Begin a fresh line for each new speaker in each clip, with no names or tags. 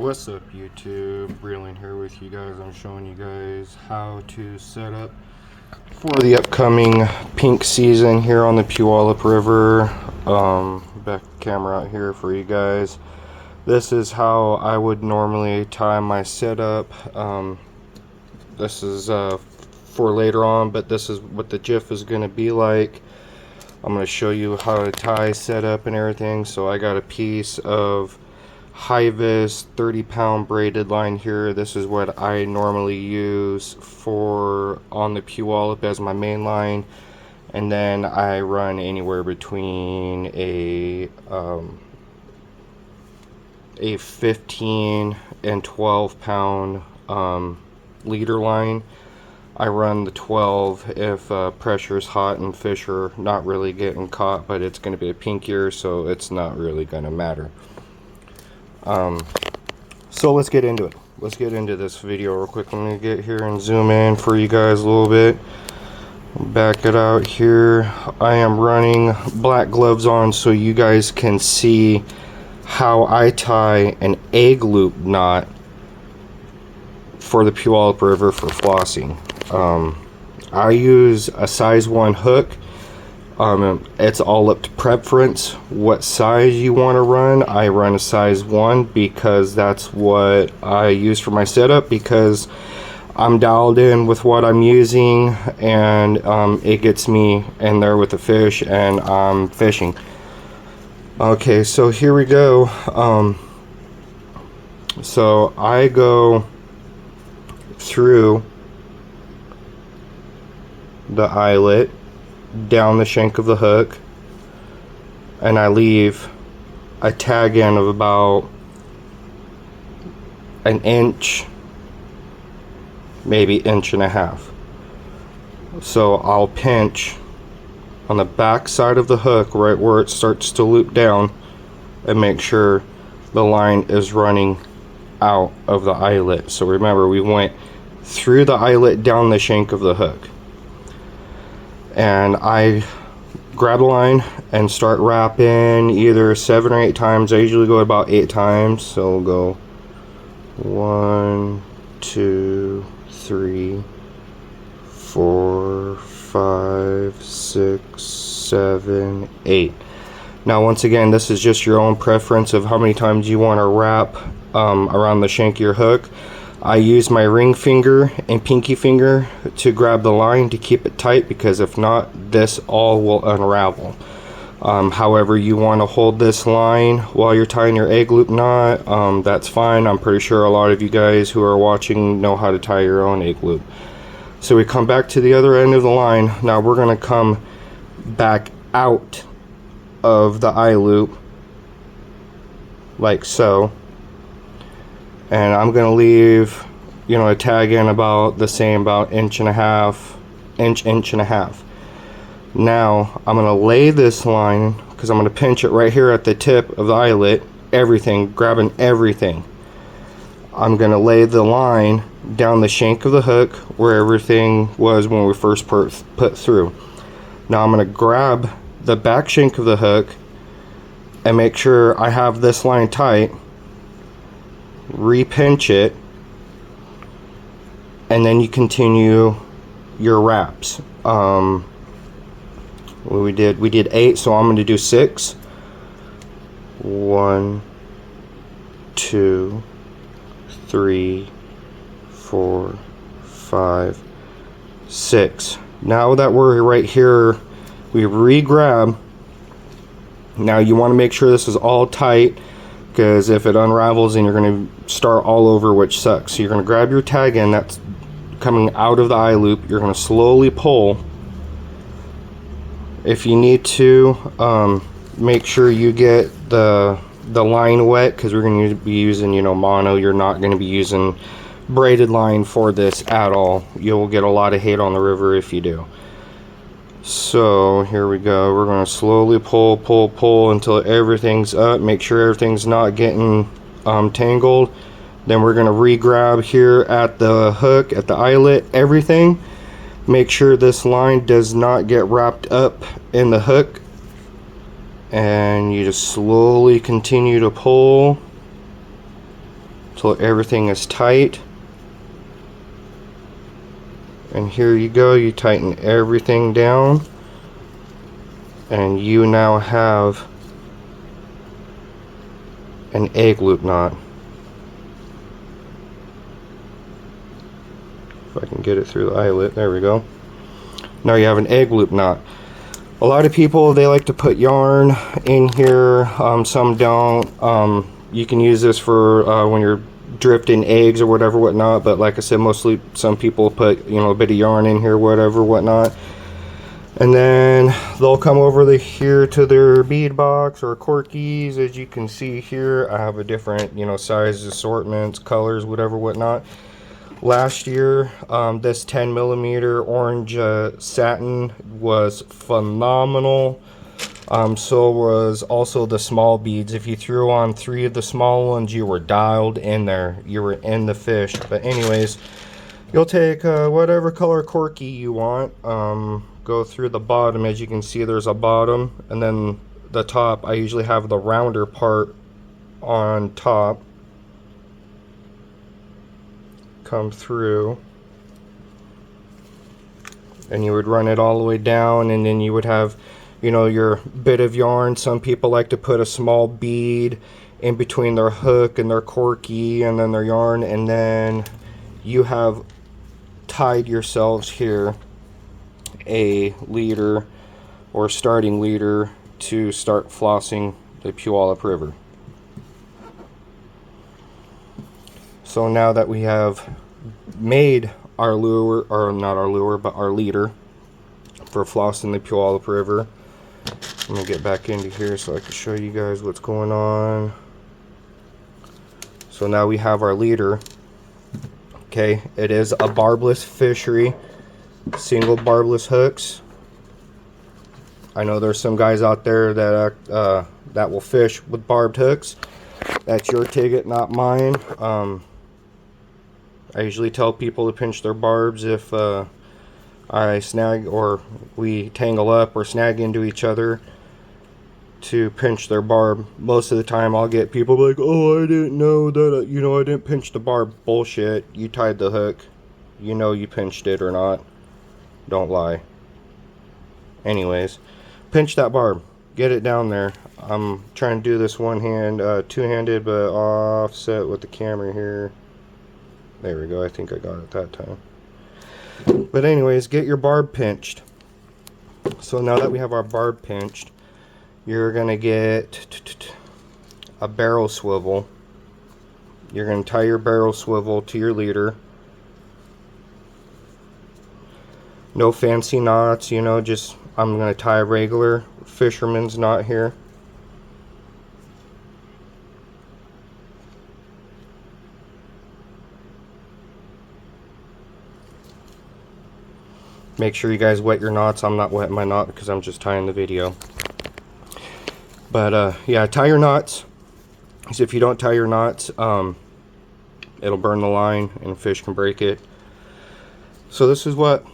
What's up, YouTube? Reeling here with you guys. I'm showing you guys how to set up for the upcoming pink season here on the Puyallup River. Back camera out here for you guys. This is how I would normally tie my setup. This is for later on, but this is what the GIF is going to be like. I'm going to show you how to tie, setup, and everything. So I got a piece of high-vis 30-pound braided line here. This is what I normally use for on the Puyallup as my main line, and then I run anywhere between a 15 and 12-pound leader line. I run the 12 if pressure is hot and fish are not really getting caught, but it's going to be a pink year, so it's not really going to matter. So let's get into it. Let's get into this video real quick. Let me get here and zoom in for you guys a little bit. Back it out here. I am running black gloves on so you guys can see how I tie an egg loop knot for the Puyallup River for flossing. I use a size 1 hook. It's all up to preference what size you want to run. I run a size 1 because that's what I use for my setup, because I'm dialed in with what I'm using, and it gets me in there with the fish, and I'm fishing. Okay, so here we go. So I go through the eyelet down the shank of the hook, and I leave a tag in of about an inch, maybe inch and a half. So I'll pinch on the back side of the hook right where it starts to loop down and make sure the line is running out of the eyelet. So remember, we went through the eyelet down the shank of the hook, and I grab the line and start wrapping either 7 or 8 times. I usually go about 8 times, so we'll go 1, 2, 3, 4, 5, 6, 7, 8. Now once again, this is just your own preference of how many times you want to wrap around the shank of your hook. I use my ring finger and pinky finger to grab the line to keep it tight, because if not, this all will unravel. However you want to hold this line while you're tying your egg loop knot, that's fine. I'm pretty sure a lot of you guys who are watching know how to tie your own egg loop. So we come back to the other end of the line. Now we're going to come back out of the eye loop like so. And I'm going to leave, you know, a tag in about the same, about inch and a half. Now I'm going to lay this line, because I'm going to pinch it right here at the tip of the eyelet, everything, grabbing everything. I'm going to lay the line down the shank of the hook where everything was when we first put through. Now I'm going to grab the back shank of the hook and make sure I have this line tight, repinch it, and then you continue your wraps. We did 8, so I'm going to do 6. 1, 2, 3, 4, 5, 6. Now that we're right here, we re-grab. Now you want to make sure this is all tight, because if it unravels, then you're going to start all over, which sucks. So you're going to grab your tag in that's coming out of the eye loop. You're going to slowly pull. If you need to, make sure you get the line wet, because we're going to be using, you know, mono. You're not going to be using braided line for this at all. You'll get a lot of hate on the river if you do. So here we go. We're going to slowly pull until everything's up. Make sure everything's not getting tangled. Then we're going to re-grab here at the hook, at the eyelet, everything. Make sure this line does not get wrapped up in the hook. And you just slowly continue to pull till everything is tight. And here you go, you tighten everything down, and you now have an egg loop knot. If I can get it through the eyelet, there we go. Now you have an egg loop knot. A lot of people, they like to put yarn in here, some don't. You can use this for when you're drifting eggs or whatever, whatnot, but like I said, mostly some people put, you know, a bit of yarn in here, whatever, whatnot. And then they'll come over here to their bead box or corkies. As you can see here, I have a different, you know, size assortments, colors, whatever, whatnot. Last year, this 10mm orange satin was phenomenal. So was also the small beads. If you threw on 3 of the small ones, you were dialed in there. You were in the fish. But anyways, you'll take whatever color corky you want. Go through the bottom. As you can see, there's a bottom, and then the top. I usually have the rounder part on top. Come through, and you would run it all the way down, and then you would have, you know, your bit of yarn. Some people like to put a small bead in between their hook and their corky and then their yarn, and then you have tied yourselves here a leader or starting leader to start flossing the Puyallup River. So now that we have made our lure, or not our lure, but our leader for flossing the Puyallup River, I'm gonna get back into here so I can show you guys what's going on. So now we have our leader. Okay, it is a barbless fishery, single barbless hooks. I know there's some guys out there that that will fish with barbed hooks. That's your ticket, not mine. I usually tell people to pinch their barbs if I snag, or we tangle up or snag into each other, to pinch their barb. Most of the time I'll get people like, oh, I didn't know that, you know, I didn't pinch the barb. Bullshit. You tied the hook. You know you pinched it or not. Don't lie. Anyways, pinch that barb. Get it down there. I'm trying to do this two-handed, but offset with the camera here. There we go. I think I got it that time. But anyways, get your barb pinched. So now that we have our barb pinched, you're going to get a barrel swivel. You're going to tie your barrel swivel to your leader. No fancy knots, you know, just I'm going to tie a regular fisherman's knot here. Make sure you guys wet your knots. I'm not wetting my knot because I'm just tying the video. But yeah, tie your knots. Because if you don't tie your knots, it'll burn the line and fish can break it. So this is what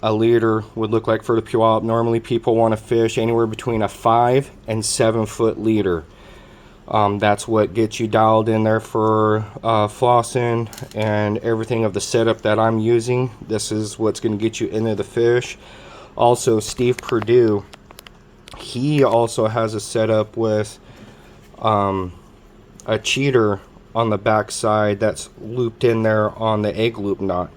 a leader would look like for the Puyallup. Normally people want to fish anywhere between a 5 and 7 foot leader. That's what gets you dialed in there for flossing and everything of the setup that I'm using. This is what's going to get you into the fish. Also, Steve Perdue, he also has a setup with a cheater on the back side that's looped in there on the egg loop knot.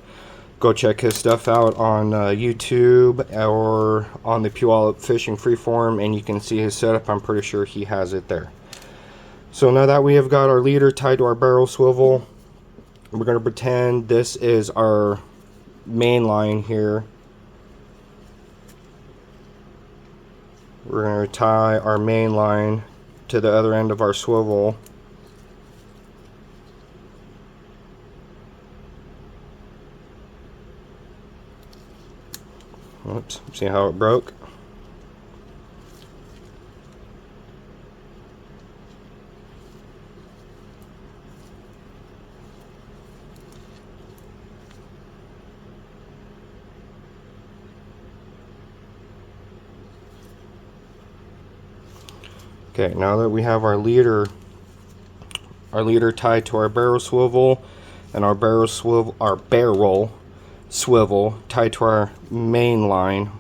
Go check his stuff out on YouTube or on the Puyallup Fishing Freeform, and you can see his setup. I'm pretty sure he has it there. So now that we have got our leader tied to our barrel swivel, we're going to pretend this is our main line here. We're going to tie our main line to the other end of our swivel. Oops, see how it broke? Okay, now that we have our leader our leader tied to our barrel swivel, and our barrel swivel tied to our main line.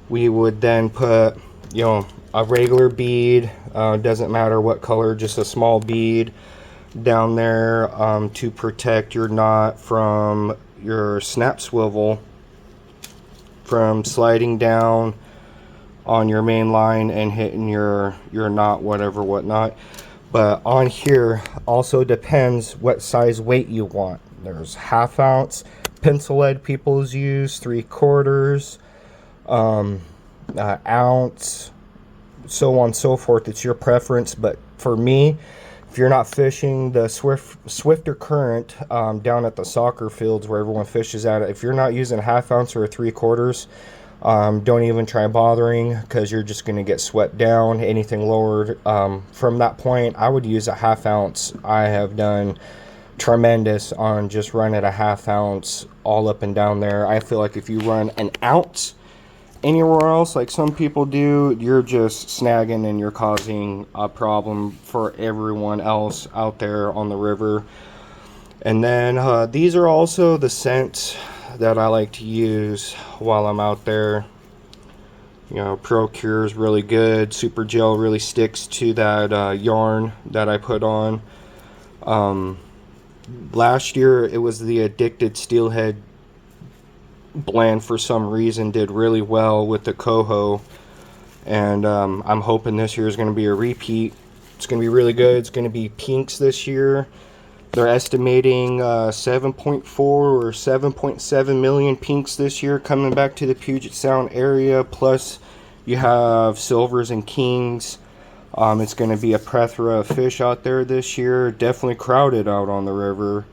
We would then put, you know, a regular bead, doesn't matter what color, just a small bead down there to protect your knot from your snap swivel from sliding down on your main line and hitting your knot, whatnot. But on here also depends what size weight you want. There's 1/2 ounce pencil lead people use, 3/4, ounce, so on and so forth. It's your preference, but for me, if you're not fishing the swifter current down at the soccer fields where everyone fishes at it, if you're not using 1/2 ounce or a 3/4, don't even try bothering, because you're just going to get swept down. Anything lower from that point, I would use a 1/2 ounce. I have done tremendous on just running a 1/2 ounce all up and down there. I feel like if you run an ounce anywhere else like some people do, you're just snagging and you're causing a problem for everyone else out there on the river. And then these are also the scents that I like to use while I'm out there. You know, Pro Cure is really good. Super Gel really sticks to that yarn that I put on. Last year it was the Addicted Steelhead blend, for some reason did really well with the coho, and I'm hoping this year is going to be a repeat. It's going to be really good. It's going to be pinks this year. They're estimating 7.4 or 7.7 million pinks this year coming back to the Puget Sound area, plus you have silvers and kings. It's going to be a plethora of fish out there this year. Definitely crowded out on the river.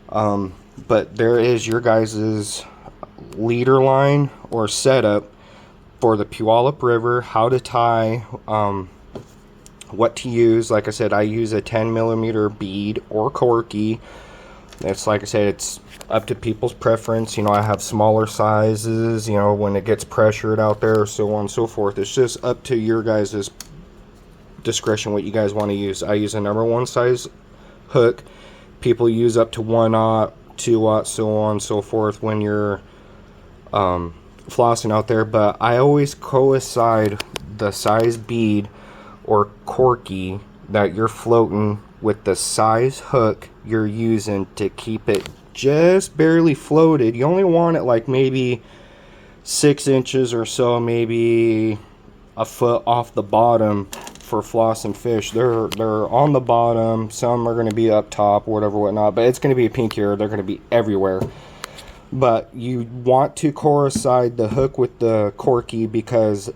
But there is your guys's leader line or setup for the Puyallup River, how to tie, what to use. Like I said, I use a 10mm bead or corky. It's, like I said, it's up to people's preference. You know, I have smaller sizes, you know, when it gets pressured out there, so on and so forth. It's just up to your guys' discretion what you guys want to use. I use a #1 size hook. People use up to 1/0, 2/0, so on and so forth when you're flossing out there. But I always coincide the size bead or corky that you're floating with the size hook you're using to keep it just barely floated. You only want it like maybe 6 inches or so, maybe a foot off the bottom for flossing fish. They're on the bottom. Some are going to be up top, whatnot, but it's going to be a pink here. They're going to be everywhere. But you want to coincide the hook with the corky, because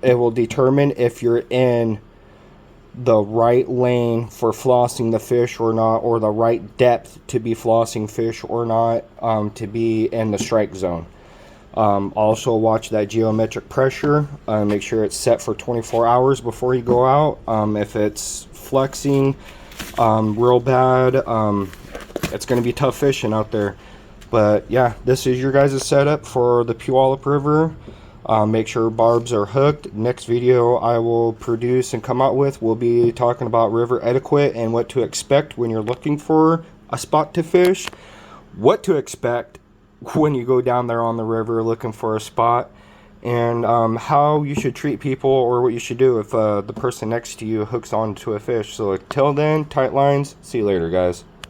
it will determine if you're in the right lane for flossing the fish or not, or the right depth to be flossing fish or not, to be in the strike zone. Also watch that geometric pressure. Make sure it's set for 24 hours before you go out. If it's flexing real bad, it's going to be tough fishing out there. But yeah, this is your guys' setup for the Puyallup River. Make sure barbs are hooked. Next video I will produce and come out with will be talking about river etiquette and what to expect when you're looking for a spot to fish, what to expect when you go down there on the river looking for a spot, and how you should treat people, or what you should do if the person next to you hooks onto a fish. So until then, tight lines. See you later, guys.